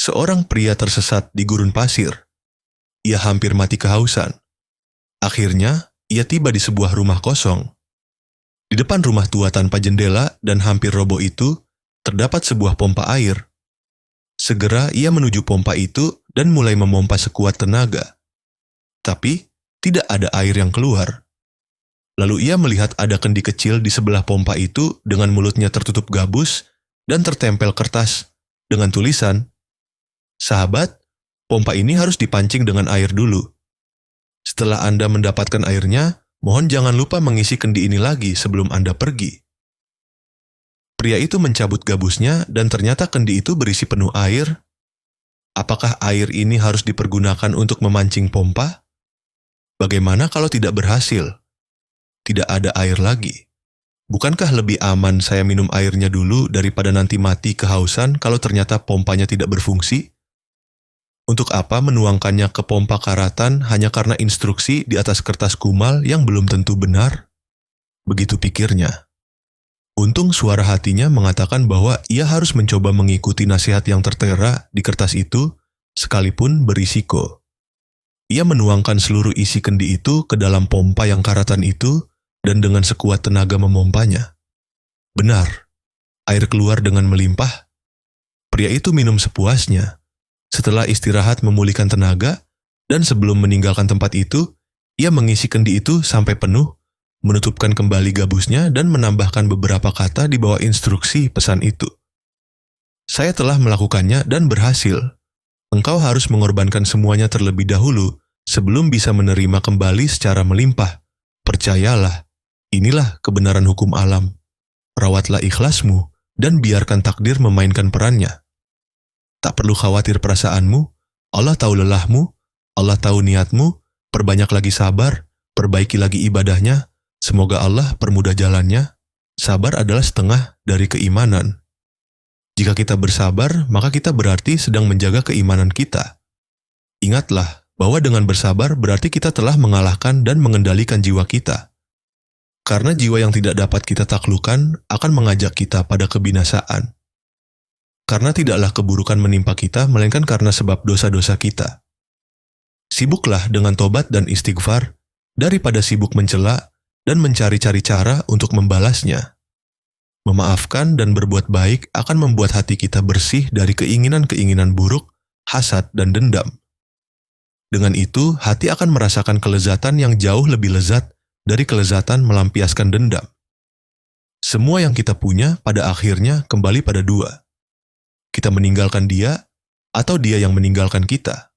Seorang pria tersesat di gurun pasir. Ia hampir mati kehausan. Akhirnya, ia tiba di sebuah rumah kosong. Di depan rumah tua tanpa jendela dan hampir roboh itu, terdapat sebuah pompa air. Segera ia menuju pompa itu dan mulai memompa sekuat tenaga. Tapi, tidak ada air yang keluar. Lalu ia melihat ada kendi kecil di sebelah pompa itu dengan mulutnya tertutup gabus dan tertempel kertas dengan tulisan, "Sahabat, pompa ini harus dipancing dengan air dulu. Setelah Anda mendapatkan airnya, mohon jangan lupa mengisi kendi ini lagi sebelum Anda pergi." Pria itu mencabut gabusnya dan ternyata kendi itu berisi penuh air. Apakah air ini harus dipergunakan untuk memancing pompa? Bagaimana kalau tidak berhasil? Tidak ada air lagi. Bukankah lebih aman saya minum airnya dulu daripada nanti mati kehausan kalau ternyata pompanya tidak berfungsi? Untuk apa menuangkannya ke pompa karatan hanya karena instruksi di atas kertas kumal yang belum tentu benar? Begitu pikirnya. Untung suara hatinya mengatakan bahwa ia harus mencoba mengikuti nasihat yang tertera di kertas itu, sekalipun berisiko. Ia menuangkan seluruh isi kendi itu ke dalam pompa yang karatan itu, dan dengan sekuat tenaga memompanya. Benar, air keluar dengan melimpah. Pria itu minum sepuasnya. Setelah istirahat memulihkan tenaga, dan sebelum meninggalkan tempat itu, ia mengisi kendi itu sampai penuh, menutupkan kembali gabusnya dan menambahkan beberapa kata di bawah instruksi pesan itu. "Saya telah melakukannya dan berhasil. Engkau harus mengorbankan semuanya terlebih dahulu sebelum bisa menerima kembali secara melimpah. Percayalah, inilah kebenaran hukum alam. Rawatlah ikhlasmu dan biarkan takdir memainkan perannya. Tak perlu khawatir perasaanmu, Allah tahu lelahmu, Allah tahu niatmu, perbanyak lagi sabar, perbaiki lagi ibadahnya, semoga Allah permudah jalannya. Sabar adalah setengah dari keimanan. Jika kita bersabar, maka kita berarti sedang menjaga keimanan kita. Ingatlah bahwa dengan bersabar berarti kita telah mengalahkan dan mengendalikan jiwa kita. Karena jiwa yang tidak dapat kita taklukkan akan mengajak kita pada kebinasaan. Karena tidaklah keburukan menimpa kita, melainkan karena sebab dosa-dosa kita. Sibuklah dengan tobat dan istighfar, daripada sibuk mencela dan mencari-cari cara untuk membalasnya. Memaafkan dan berbuat baik akan membuat hati kita bersih dari keinginan-keinginan buruk, hasad, dan dendam. Dengan itu, hati akan merasakan kelezatan yang jauh lebih lezat dari kelezatan melampiaskan dendam. Semua yang kita punya pada akhirnya kembali pada dua. Kita meninggalkan dia, atau dia yang meninggalkan kita.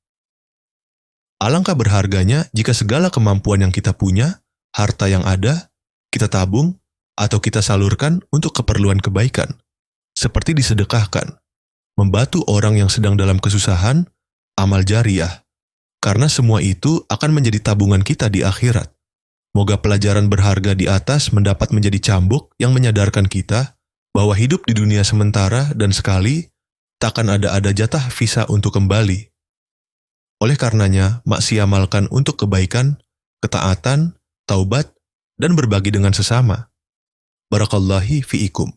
Alangkah berharganya jika segala kemampuan yang kita punya, harta yang ada, kita tabung, atau kita salurkan untuk keperluan kebaikan, seperti disedekahkan, membantu orang yang sedang dalam kesusahan, amal jariah, karena semua itu akan menjadi tabungan kita di akhirat. Moga pelajaran berharga di atas mendapat menjadi cambuk yang menyadarkan kita bahwa hidup di dunia sementara dan sekali, takkan ada jatah visa untuk kembali. Oleh karenanya, maksimalkan untuk kebaikan, ketaatan, taubat, dan berbagi dengan sesama. Barakallahu fiikum.